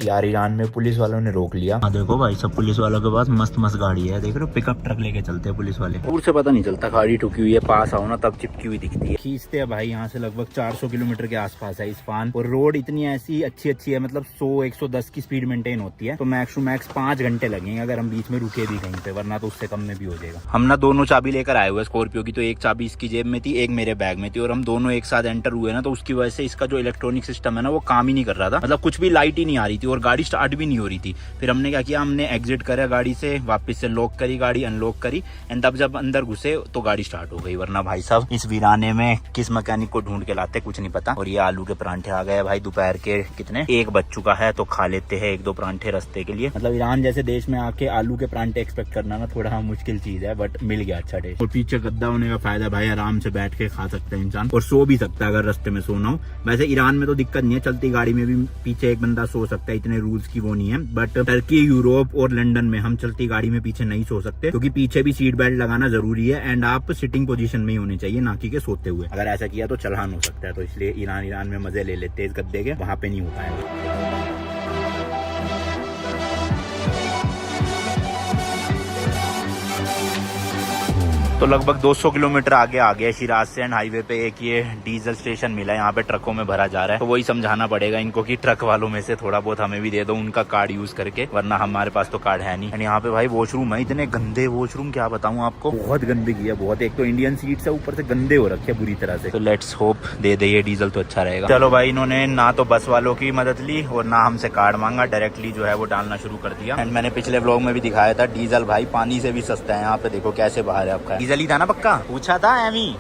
यार ईरान में पुलिस वालों ने रोक लिया। हाँ देखो भाई, सब पुलिस वालों के पास मस्त मस्त गाड़ी है, देख रहे हो, पिकअप ट्रक लेके चलते हैं पुलिस वाले। दूर से पता नहीं चलता गाड़ी ठुकी हुई है, पास आओ ना तब चिपकी हुई दिखती है। खींचते हैं भाई, यहाँ से लगभग 400 किलोमीटर के आसपास है इस्फहान, और रोड इतनी ऐसी अच्छी है, मतलब 100-110 की स्पीड मेंटेन होती है, तो मैक्स टू मैक्स 5 घंटे लगेंगे अगर हम बीच में रुके भी कहीं पे, वरना तो उससे कम में भी हो जाएगा। हम ना दोनों चाबी लेकर आए हुए स्कॉर्पियो की, तो एक चाबी इसकी जेब में थी, एक मेरे बैग में थी, और हम दोनों एक साथ एंटर हुए ना, तो उसकी वजह से इसका जो इलेक्ट्रॉनिक सिस्टम है ना वो काम ही नहीं कर रहा था, मतलब कुछ भी लाइट ही नहीं आ रही थी और गाड़ी स्टार्ट भी नहीं हो रही थी। फिर हमने क्या किया, हमने एग्जिट करा गाड़ी से, वापस से लॉक करी गाड़ी, अनलॉक करी, एंड तब जब अंदर घुसे तो गाड़ी स्टार्ट हो गई। वरना भाई साहब इस वीराने में किस मैकेनिक को ढूंढ के लाते कुछ नहीं पता। और ये आलू के परांठे आ गए भाई, दोपहर के कितने 1 बज चुका है, तो खा लेते हैं 1-2 परांठे रास्ते के लिए। मतलब ईरान जैसे देश में आके आलू के परांठे एक्सपेक्ट करना ना थोड़ा मुश्किल चीज है, बट मिल गया अच्छा टेस्ट। और पीछे गद्दा होने का फायदा भाई, आराम से बैठ के खा सकता है इंसान, और सो भी सकता है अगर रास्ते में सोना हो। वैसे ईरान में तो दिक्कत नहीं है, चलती गाड़ी में भी पीछे एक बंदा सो सकता है, इतने रूल्स की वो नहीं है। बट टर्की, यूरोप और लंदन में हम चलती गाड़ी में पीछे नहीं सो सकते, क्योंकि पीछे भी सीट बेल्ट लगाना जरूरी है, एंड आप सिटिंग पोजीशन में ही होने चाहिए, ना कि सोते हुए। अगर ऐसा किया तो चलान हो सकता है, तो इसलिए ईरान में मजे ले लेते हैं इस गद्दे के, वहां पे नहीं हो पाएगा। तो लगभग 200 किलोमीटर आगे आ गया शिराज से, एंड हाईवे पे एक ये डीजल स्टेशन मिला है, यहाँ पे ट्रकों में भरा जा रहा है। तो वही समझाना पड़ेगा इनको कि ट्रक वालों में से थोड़ा बहुत हमें भी दे दो उनका कार्ड यूज करके, वरना हमारे पास तो कार्ड है नहीं। एंड यहाँ पे भाई वॉशरूम है, इतने गंदे वॉशरूम, क्या बताऊँ आपको, बहुत गंदगी है बहुत। एक तो इंडियन सीट से ऊपर से गंदे हो रखे बुरी तरह से। तो लेट्स होप दे दे ये डीजल तो अच्छा रहेगा। चलो भाई, इन्होंने ना तो बस वालों की मदद ली और ना हमसे कार्ड मांगा, डायरेक्टली जो है वो डालना शुरू कर दिया। एंड मैंने पिछले व्लॉग में भी दिखाया था, डीजल भाई पानी से भी सस्ता है। यहाँ पे देखो कैसे बाहर है आपका, डीजल ही था ना पक्का, पूछा था एमी,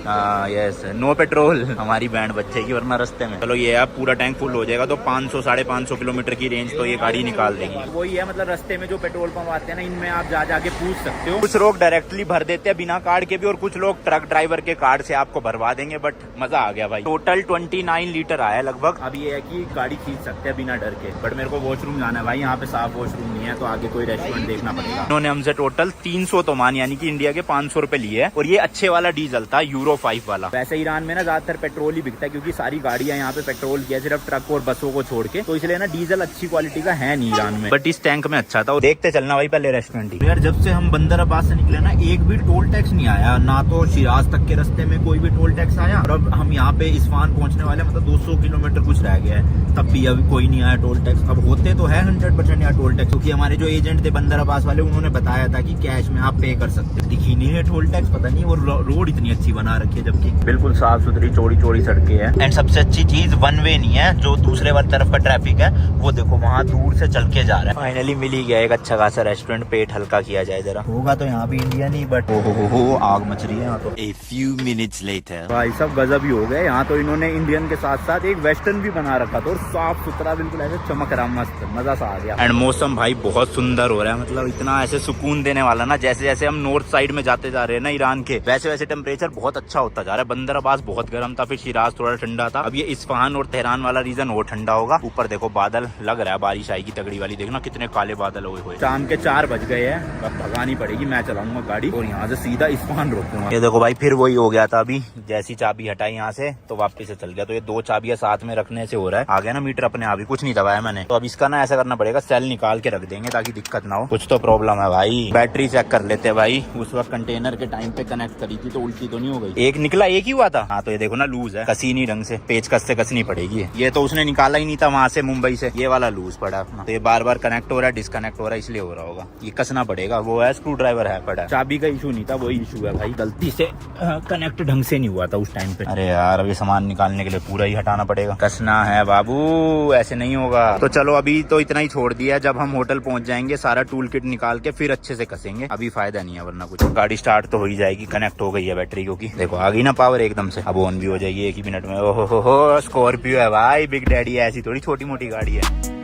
हाँ यस, नो पेट्रोल हमारी बैंड बच्चे की, वरना रास्ते में। चलो ये अब पूरा टैंक फुल हो जाएगा तो 500-550 किलोमीटर की रेंज तो ये गाड़ी निकाल देगी। वही है, मतलब रास्ते में जो पेट्रोल पंप आते हैं ना, इनमें आप जाके पूछ सकते हो। कुछ लोग डायरेक्टली भर देते हैं बिना कार्ड के भी, और कुछ लोग ट्रक ड्राइवर के कार्ड से आपको भरवा देंगे। बट मजा आ गया भाई, टोटल 29 लीटर आया लगभग। अब ये है कि गाड़ी खींच सकते हैं बिना डर के। बट मेरे को वॉशरूम जाना है भाई, यहाँ पे साफ वॉशरूम नहीं है, तो आगे कोई रेस्टोरेंट देखना पड़ेगा। उन्होंने हमसे टोटल 300 तो मान, यानी कि इंडिया के 500 रुपए लिए है, और ये अच्छे वाला डीजल था, यूरो 5 वाला। वैसे ईरान में ना ज्यादातर पेट्रोल ही बिकता है, क्योंकि सारी गाड़ियां यहाँ पे पेट्रोल की है, सिर्फ ट्रक और बसों को छोड़ के, तो इसलिए ना डीजल अच्छी क्वालिटी का है नहीं ईरान में। बट इस टैंक में अच्छा था। देखते चलना भाई पहले रेस्टोरेंट ही। यार जब से हम बंदर अब्बास से निकले ना, एक भी टोल टैक्स नहीं आया, ना तो शिराज तक के रास्ते में कोई भी टोल टैक्स आया, और अब हम यहाँ पे इस्फहान पहुंचने वाले, मतलब 200 किलोमीटर कुछ रह गया है, तब भी अभी कोई नहीं आया टोल टैक्स। अब होते तो है 100% यहाँ टोल टैक्स, क्योंकि हमारे जो एजेंट थे बंदर अब्बास वाले, उन्होंने बताया था कि कैश में आप पे कर सकते। दिखी नहीं है टोल टैक्स, पता नहीं, वो रोड इतनी अच्छी बना रखी है, जबकि बिल्कुल साफ सुथरी चौड़ी सड़कें हैं। एंड सबसे अच्छी चीज वन वे नहीं है, जो दूसरे वाली तरफ का ट्रैफिक है वो देखो वहाँ दूर से चल के जा रहा है। फाइनली मिल ही गया एक अच्छा खासा रेस्टोरेंट, पेट हल्का किया जाए जरा। होगा तो यहाँ भी इंडिया नहीं, बट हो आग मच रही है यहाँ तो। A few minutes later भाई सब गजब ही हो गए। यहाँ तो इन्होंने इंडियन के साथ साथ एक वेस्टर्न भी बना रखा था, और साफ सुथरा बिल्कुल ऐसे चमक रहा, मस्त मजा सा आ गया। एंड मौसम भाई बहुत सुंदर हो रहा है, मतलब इतना ऐसे सुकून देने वाला ना, जैसे जैसे हम नॉर्थ साइड में जाते जा रहे हैं ना ईरान के, वैसे वैसे टेम्परेचर बहुत अच्छा होता जा रहा है। बंदर अब्बास बहुत गर्म था, फिर शिराज थोड़ा ठंडा था, अब ये इस्फहान और तेहरान वाला रीजन और ठंडा होगा। ऊपर देखो बादल लग रहा है बारिश आएगी तगड़ी वाली, देखना कितने काले बादल हुए। शाम के 4 बज गए हैं, अब भगानी पड़ेगी, मैं चलाऊंगा गाड़ी और यहाँ से सीधा इस्फहान रोकूंगा। ये देखो भाई फिर वही हो गया था, अभी जैसी चाबी हटाई यहाँ से तो वापस से चल गया। तो ये 2 चाबियां साथ में रखने से हो रहा है, आ गया ना मीटर अपने आप ही, कुछ नहीं दबाया मैंने। तो अब इसका ना ऐसा करना पड़ेगा, सेल निकाल के रख देंगे ताकि दिक्कत ना हो। कुछ तो प्रॉब्लम है भाई, बैटरी चेक कर लेते हैं भाई। उस वक्त कंटेनर के टाइम पे कनेक्ट करी थी तो उल्टी तो नहीं हो गई, एक निकला एक ही हुआ था। हाँ तो ये देखो ना लूज है, कसी नहीं ढंग से, पेचकस से कसनी पड़ेगी। ये तो उसने निकाला ही नहीं था वहां से मुंबई से, ये वाला लूज पड़ा अपना, तो ये बार बार कनेक्ट हो रहा है, डिस्कनेक्ट हो रहा है, इसलिए हो रहा होगा। ये कसना पड़ेगा, वो है स्क्रू ड्राइवर है पड़ा, चाबी का इशू नहीं था, वही इशू है भाई, गलती से कनेक्ट ढंग से नहीं हुआ था उस टाइम पे। अरे यार अभी सामान निकालने के लिए पूरा ही हटाना पड़ेगा, कसना है बाबू, ऐसे नहीं होगा। तो चलो अभी तो इतना ही छोड़ दिया, जब हम होटल पहुंच जाएंगे सारा टूल किट निकाल के फिर अच्छे से कसेंगे, अभी फायदा नहीं है, वरना कुछ। गाड़ी स्टार्ट तो हो ही जाएगी, कनेक्ट हो गई है बैटरी, क्योंकि देखो आ गई ना पावर एकदम से, अब ऑन भी हो जाएगी 1 ही मिनट में। ओहो स्कॉर्पियो है भाई, बिग डैडी है, ऐसी थोड़ी छोटी मोटी गाड़ी है।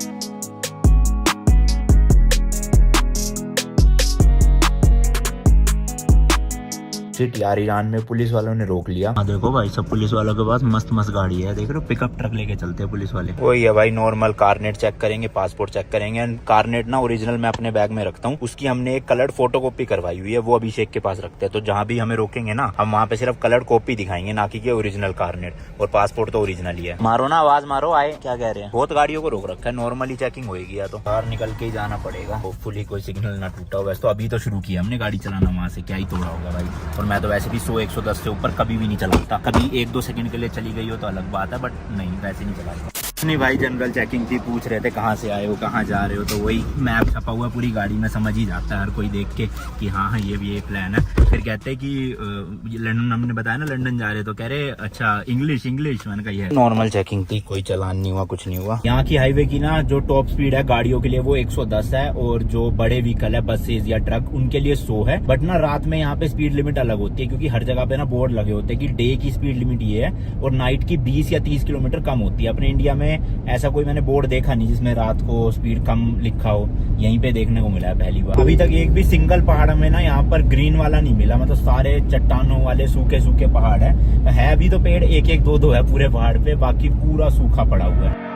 शिट यार, ईरान में पुलिस वालों ने रोक लिया। हाँ देखो भाई, सब पुलिस वालों के पास मस्त मस्त गाड़ी है, देख रहे हो, पिकअप ट्रक लेके चलते हैं पुलिस वाले। वही है भाई, नॉर्मल कारनेट चेक करेंगे, पासपोर्ट चेक करेंगे। एंड कारनेट ना ओरिजिनल मैं अपने बैग में रखता हूँ, उसकी हमने एक कलर्ड फोटोकॉपी करवाई हुई है, वो अभिषेक के पास रखते हैं। तो जहाँ भी हमें रोकेंगे ना, हम वहाँ पे सिर्फ कलर्ड कॉपी दिखाएंगे, ना कि ओरिजिनल कारनेट। और पासपोर्ट तो ओरिजिनल ही है। मारो ना आवाज मारो, आए क्या कह रहे हैं। बहुत गाड़ियों को रोक रखा है, नॉर्मली चेकिंग होगी, या तो बाहर निकल के ही जाना पड़ेगा। होपफुली कोई सिग्नल ना टूटा हो। वैसे तो अभी तो शुरू किया हमने गाड़ी चलाना, वहाँ से क्या ही तोड़ा होगा भाई। और मैं तो वैसे भी 100-110 से ऊपर कभी भी नहीं चलाता। कभी 1-2 सेकंड के लिए चली गई हो तो अलग बात है, बट नहीं, वैसे नहीं चलाता। नहीं भाई, जनरल चेकिंग थी, पूछ रहे थे कहाँ से आए हो, कहाँ जा रहे हो। तो वही मैप छपा हुआ पूरी गाड़ी में, समझ ही जाता है हर कोई देख के कि हाँ हाँ ये प्लान है। फिर कहते हैं कि लंदन, हमने बताया ना लंदन जा रहे, तो कह रहे अच्छा इंग्लिश। मैंने कहा नॉर्मल चेकिंग थी, कोई चालान नहीं हुआ, कुछ नहीं हुआ। यहाँ की हाईवे की ना जो टॉप स्पीड है गाड़ियों के लिए वो 110 है, और जो बड़े व्हीकल है, बसेज या ट्रक, उनके लिए 100 है। बट ना रात में यहाँ पे स्पीड लिमिट अलग होती है, क्योंकि हर जगह पे ना बोर्ड लगे होते हैं कि डे की स्पीड लिमिट ये है और नाइट की 20 या 30 किलोमीटर कम होती है। अपने इंडिया में ऐसा कोई मैंने बोर्ड देखा नहीं जिसमें रात को स्पीड कम लिखा हो, यहीं पे देखने को मिला है पहली बार। अभी तक एक भी सिंगल पहाड़ में ना यहाँ पर ग्रीन वाला नहीं मिला, मतलब सारे चट्टानों वाले सूखे सूखे पहाड़ है अभी तो पेड़ 1-1, 2-2 है पूरे पहाड़ पे, बाकी पूरा सूखा पड़ा हुआ है।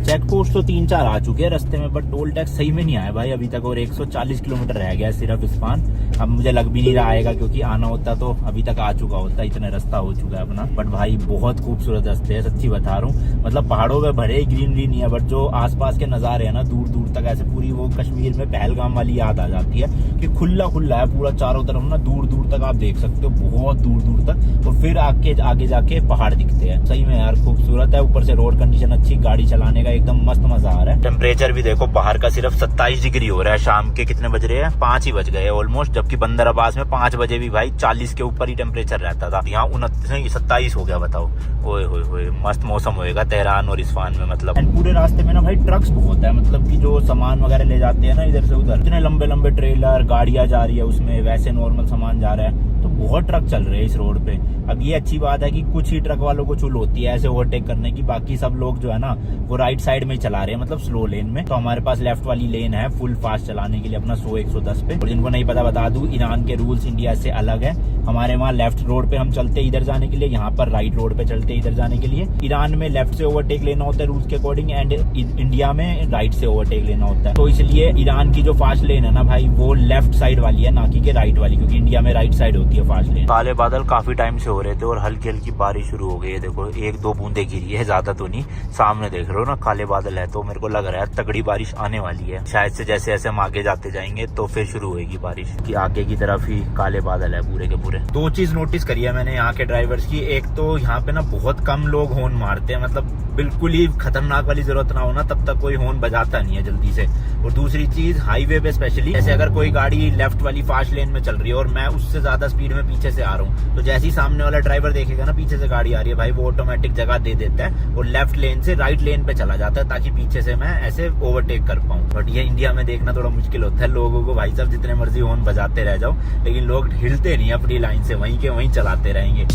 चेक पोस्ट तो 3-4 आ चुके हैं रास्ते में, बट टोल टैक्स सही में नहीं आया भाई अभी तक, और 140 किलोमीटर रह गया है सिर्फ स्पान। अब मुझे लग भी नहीं रहा आएगा, क्योंकि आना होता तो अभी तक आ चुका होता, इतना रास्ता हो चुका है अपना। बट भाई बहुत खूबसूरत रास्ते है, सच्ची बता रहा हूँ। मतलब पहाड़ों में भरे ग्रीनरी नहीं है, बट जो आसपास के नजारे है ना दूर दूर तक, ऐसे पूरी वो कश्मीर में पहलगाम वाली याद आ जाती है कि खुला खुला है पूरा चारों तरफ ना, दूर दूर तक आप देख सकते हो, बहुत दूर दूर तक। और फिर आगे जाके पहाड़ दिखते हैं। सही में यार खूबसूरत है, ऊपर से रोड कंडीशन अच्छी, गाड़ी चलाने का एकदम मस्त मजा आ रहा है। टेम्परेचर भी देखो बाहर का सिर्फ 27 डिग्री हो रहा है। शाम के कितने बज रहे हैं, 5 ही बज गए ऑलमोस्ट, जबकि बंदर अब्बास में 5 बजे भी भाई 40 के ऊपर ही टेम्परेचर रहता था। यहाँ 27 हो गया, बताओ। ओए होए मस्त मौसम होएगा तेहरान और इस्फान में मतलब। पूरे रास्ते में ना भाई ट्रक्स बहुत है, मतलब कि जो सामान वगैरह ले जाते हैं ना इधर से उधर, इतने लंबे लंबे ट्रेलर गाड़ियां जा रही है उसमें, वैसे नॉर्मल सामान जा रहा है, तो बहुत ट्रक चल रहे हैं इस रोड पे। अब ये अच्छी बात है कि कुछ ही ट्रक वालों को चुल होती है ऐसे ओवरटेक करने की, बाकी सब लोग जो है ना वो राइट साइड में चला रहे हैं, मतलब स्लो लेन में। तो हमारे पास लेफ्ट वाली लेन है फुल फास्ट चलाने के लिए अपना 100-110 पे। और जिनको नहीं पता बता दूं, ईरान के रूल्स इंडिया से अलग है। हमारे वहाँ लेफ्ट रोड पे हम चलते इधर जाने के लिए, यहाँ पर राइट रोड पे चलते इधर जाने के लिए। ईरान में लेफ्ट से ओवरटेक लेना होता है रूल्स के अकॉर्डिंग, एंड इंडिया में राइट से ओवरटेक लेना होता है। तो इसलिए ईरान की जो फास्ट लेन है ना भाई, वो लेफ्ट साइड वाली है, ना कि राइट वाली, क्योंकि इंडिया में राइट साइड होती है फास्ट लेन। काले बादल काफी टाइम से हो रहे थे और हल्की हल्की बारिश शुरू हो गई है, देखो 1-2 बूंदे गिरी है, ज्यादा तो नहीं। सामने देख रहे हो ना काले बादल है, तो मेरे को लग रहा है तगड़ी बारिश आने वाली है। शायद से जैसे जैसे हम आगे जाते जाएंगे तो फिर शुरू होगी बारिश, कि आगे की तरफ ही काले बादल है पूरे के पूरे। 2 चीज नोटिस करी है मैंने यहाँ के ड्राइवर्स की। एक तो यहाँ पे ना बहुत कम लोग हॉर्न मारते हैं, मतलब बिल्कुल ही खतरनाक वाली जरूरत ना हो ना तब तक कोई हॉर्न बजाता नहीं है जल्दी से। और दूसरी चीज हाईवे पे स्पेशली, जैसे अगर कोई गाड़ी लेफ्ट वाली फास्ट लेन में चल रही है और मैं उससे ज्यादा स्पीड में पीछे से आ रहा हूँ, तो जैसे ही सामने वाला ड्राइवर देखेगा ना पीछे से गाड़ी आ रही है भाई, वो ऑटोमेटिक जगह दे देता है और लेफ्ट लेन से राइट लेन पे चला जाता है, ताकि पीछे से मैं ऐसे ओवरटेक कर पाऊँ। बट ये इंडिया में देखना थोड़ा मुश्किल होता है लोगों को, भाई साहब जितने मर्जी हॉर्न बजाते रह जाओ, लेकिन लोग हिलते नहीं अपनी लाइन से, वहीं के वहीं चलाते रहेंगे।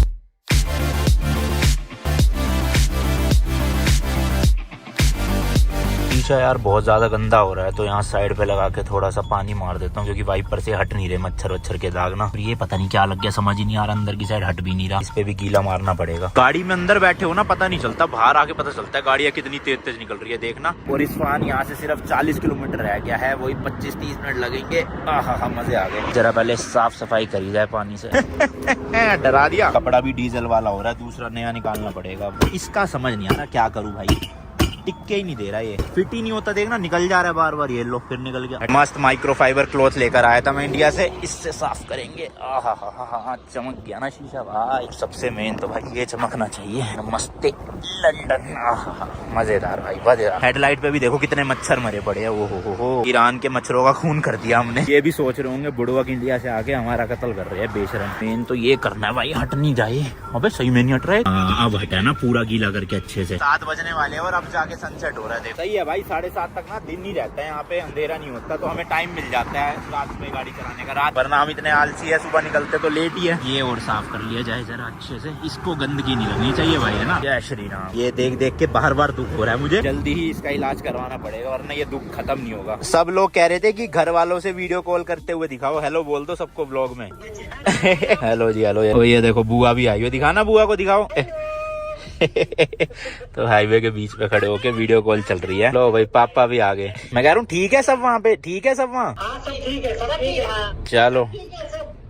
शीशा यार बहुत ज्यादा गंदा हो रहा है, तो यहाँ साइड पे लगा के थोड़ा सा पानी मार देता हूँ, क्योंकि वाइपर से हट नहीं रहे मच्छर वच्छर के दाग ना। ये पता नहीं क्या लग गया, समझ ही नहीं आ रहा, अंदर की साइड हट भी नहीं रहा, इस पे भी गीला मारना पड़ेगा। गाड़ी में अंदर बैठे हो ना पता नहीं चलता, बाहर आके पता चलता है गाड़ियाँ कितनी तेज तेज निकल रही है, देखना। और इस्फहान यहाँ से सिर्फ 40 किलोमीटर रह गया है, वही 25-30 मिनट लगेंगे। आहा मजे आ गए। जरा पहले साफ सफाई करी जाए पानी से। डरा दिया। कपड़ा भी डीजल वाला हो रहा है, दूसरा नया निकालना पड़ेगा। इसका समझ नहीं आ रहा क्या करूँ भाई, टिक्के ही नहीं दे रहा, ये फिट ही नहीं होता, देखना निकल जा रहा है बार बार। ये लो फिर निकल गया। मस्त माइक्रोफाइबर क्लॉथ लेकर आया था मैं इंडिया से, इससे साफ करेंगे। आहा चमक गया ना शीशा भाई। सबसे मेन तो भाई ये चमकना चाहिए। नमस्ते लंदन। मजेदार भाई मजेदार। हेडलाइट पे भी देखो कितने मच्छर मरे पड़े हैं। हो ईरान के मच्छरों का खून कर दिया हमने। ये भी सोच रहे होंगे बुड़वक इंडिया से आके हमारा कत्ल कर रहे हैं बेशरम। मेन तो ये करना है भाई, हट नहीं जाए। अबे सही में नहीं हट रहे। अब हटा ना पूरा गीला करके अच्छे से। 7 बजने वाले और अब जाके आगे सनसेट हो रहा है। सही है भाई, 7:30 तक ना दिन ही रहता है यहाँ पे, अंधेरा नहीं होता, तो हमें टाइम मिल जाता है रात में गाड़ी चलाने का। रात वरना हम इतने आलसी है, सुबह निकलते तो लेट ही है। ये और साफ कर लिया जाए जरा अच्छे से, इसको गंदगी नहीं लगनी चाहिए भाई, है ना। जय श्री राम। ये देख देख के बार बार दुख हो रहा है मुझे, जल्दी ही इसका इलाज करवाना पड़ेगा वरना ये दुख खत्म नहीं होगा। सब लोग कह रहे थे कि घर वालों से वीडियो कॉल करते हुए दिखाओ, हेलो बोल दो सबको ब्लॉग में। हेलो जी हेलो। ये देखो बुआ भी आई हुई, दिखाना बुआ को दिखाओ। तो हाईवे के बीच पे खड़े होके वीडियो कॉल चल रही है। लो भाई पापा भी आ गए। मैं कह रहा हूँ ठीक है सब वहाँ पे, ठीक है सब वहाँ। चलो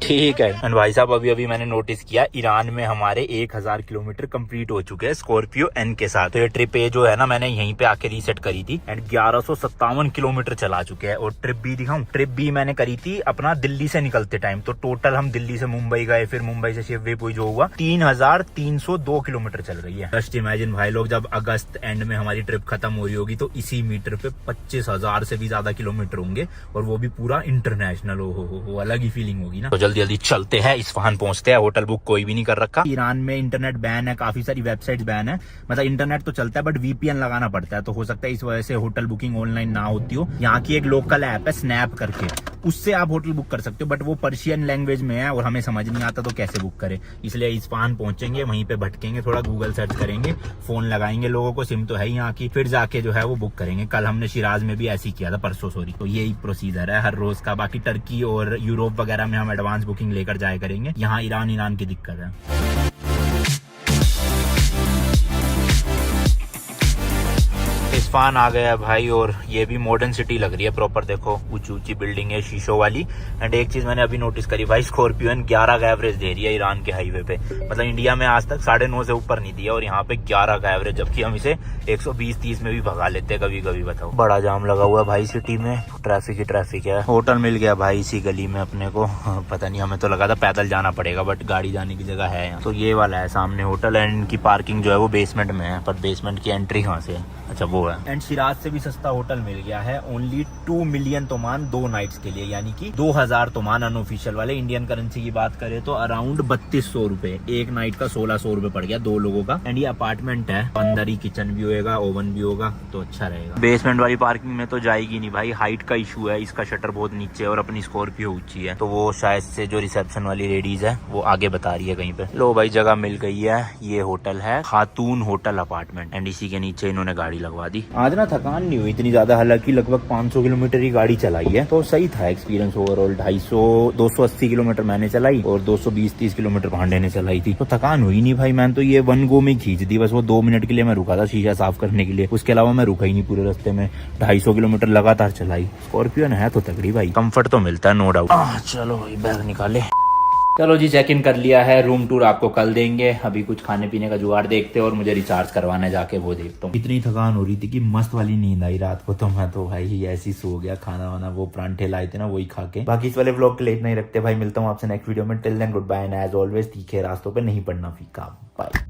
ठीक है। एंड भाई साहब अभी मैंने नोटिस किया ईरान में हमारे 1000 किलोमीटर कंप्लीट हो चुके हैं स्कॉर्पियो एन के साथ। तो ये ट्रिप ए जो है ना मैंने यहीं पे आके रीसेट करी थी एंड 1157 किलोमीटर चला चुके हैं। और ट्रिप बी दिखाऊं, ट्रिप बी मैंने करी थी अपना दिल्ली से निकलते टाइम। तो टोटल हम दिल्ली से मुंबई गए, फिर मुंबई से शिवपुरी जो हुआ 3302 किलोमीटर चल रही है। जस्ट इमेजिन भाई लोग, जब अगस्त एंड में हमारी ट्रिप खत्म हो रही होगी तो इसी मीटर पे 25,000 से भी ज्यादा किलोमीटर होंगे, और वो भी पूरा इंटरनेशनल। हो अलग ही फीलिंग होगी ना। तो जल्दी जल्दी चलते हैं, इस्फहान पहुंचते हैं। होटल बुक कोई भी नहीं कर रखा। ईरान में इंटरनेट बैन है, काफी सारी वेबसाइट बैन है। मतलब इंटरनेट तो चलता है बट वीपीएन लगाना पड़ता है, तो हो सकता है इस वजह से होटल बुकिंग ऑनलाइन ना होती हो। यहाँ की एक लोकल ऐप है स्नैप करके, उससे आप होटल बुक कर सकते हो, बट वो पर्शियन लैंग्वेज में है और हमें समझ नहीं आता तो कैसे बुक करें। इसलिए इस्फहान पहुंचेंगे, वहीं पे भटकेंगे, थोड़ा गूगल सर्च करेंगे, फोन लगाएंगे लोगों को, सिम तो है यहाँ की, फिर जाके जो है वो बुक करेंगे। कल हमने शिराज में भी ऐसे ही किया था, परसों सॉरी। तो यही प्रोसीजर है हर रोज का। बाकी टर्की और यूरोप वगैरह में हम एडवांस बुकिंग लेकर जाया करेंगे। यहाँ ईरान की दिक्कत है। इस्फहान आ गया भाई, और ये भी मॉडर्न सिटी लग रही है प्रॉपर। देखो ऊंची ऊंची बिल्डिंग है शीशों वाली। एंड एक चीज मैंने अभी नोटिस करी भाई, स्कॉर्पियो 11 का एवरेज दे रही है ईरान के हाईवे पे। मतलब इंडिया में आज तक 9.5 से ऊपर नहीं दिया, और यहाँ पे 11 का एवरेज, जबकि हम इसे 120-30 में भी भगा लेते हैं कभी कभी। बताओ, बड़ा जाम लगा हुआ है भाई सिटी में, ट्रैफिक ही ट्रैफिक है। होटल मिल गया भाई इसी गली में अपने को। पता नहीं, हमें तो लगा था पैदल जाना पड़ेगा, बट गाड़ी जाने की जगह है यहाँ। तो ये वाला है सामने होटल, एंड इनकी पार्किंग जो है वो बेसमेंट में है, पर बेसमेंट की एंट्री कहाँ से है? अच्छा वो है। एंड शिराज से भी सस्ता होटल मिल गया है, ओनली 2 मिलियन तोमान 2 नाइट्स के लिए, यानी कि 2000 तोमान अनऑफिशियल वाले। इंडियन करेंसी की बात करें तो अराउंड 3200 रुपए, एक नाइट का 1600 रुपए पड़ गया 2 लोगों का। एंड ये अपार्टमेंट है, अंदर ही किचन भी होगा, ओवन भी होगा, तो अच्छा रहेगा। बेसमेंट वाली पार्किंग में तो जाएगी नहीं भाई, हाइट का इशू है, इसका शटर बहुत नीचे है और अपनी स्कॉर्पियो ऊंची है, तो वो शायद से जो रिसेप्शन वाली लेडीज है वो आगे बता रही है कहीं पे। लो भाई जगह मिल गई है, ये होटल है खातून होटल अपार्टमेंट, एंड इसी के नीचे इन्होंने गाड़ी लगवा दी। आज ना थकान नहीं हुई इतनी ज्यादा, हालांकि लगभग 500 किलोमीटर की गाड़ी चलाई है, तो सही था एक्सपीरियंस ओवरऑल। 280 किलोमीटर मैंने चलाई और 220-30 किलोमीटर भांडे ने चलाई थी, तो थकान हुई नहीं भाई। मैंने तो ये 1 गो में खींच दी, बस वो 2 मिनट के लिए मैं रुका था शीशा साफ करने के लिए, उसके अलावा मैं रुका ही नहीं पूरे रास्ते में। 250 किलोमीटर लगातार चलाई। स्कॉर्पियो है तो तगड़ी भाई, कंफर्ट तो मिलता है नो डाउट। चलो भाई बैग निकाले। चलो जी चेक इन कर लिया है, रूम टूर आपको कल देंगे। अभी कुछ खाने पीने का जुगाड़ देखते हैं और मुझे रिचार्ज करवाना है जाके, वो देखता हूँ। इतनी थकान हो रही थी कि मस्त वाली नींद आई रात को, तो मैं तो भाई ऐसी सो गया। खाना वाना वो परांठे लाए थे ना वही खा के। बाकी इस वाले व्लॉग के लिए इतना ही रखते भाई, मिलता हूँ आपसे नेक्स्ट वीडियो में। Till then goodbye, and as always तीखे रास्तों पे नहीं पड़ना फीका। बाय।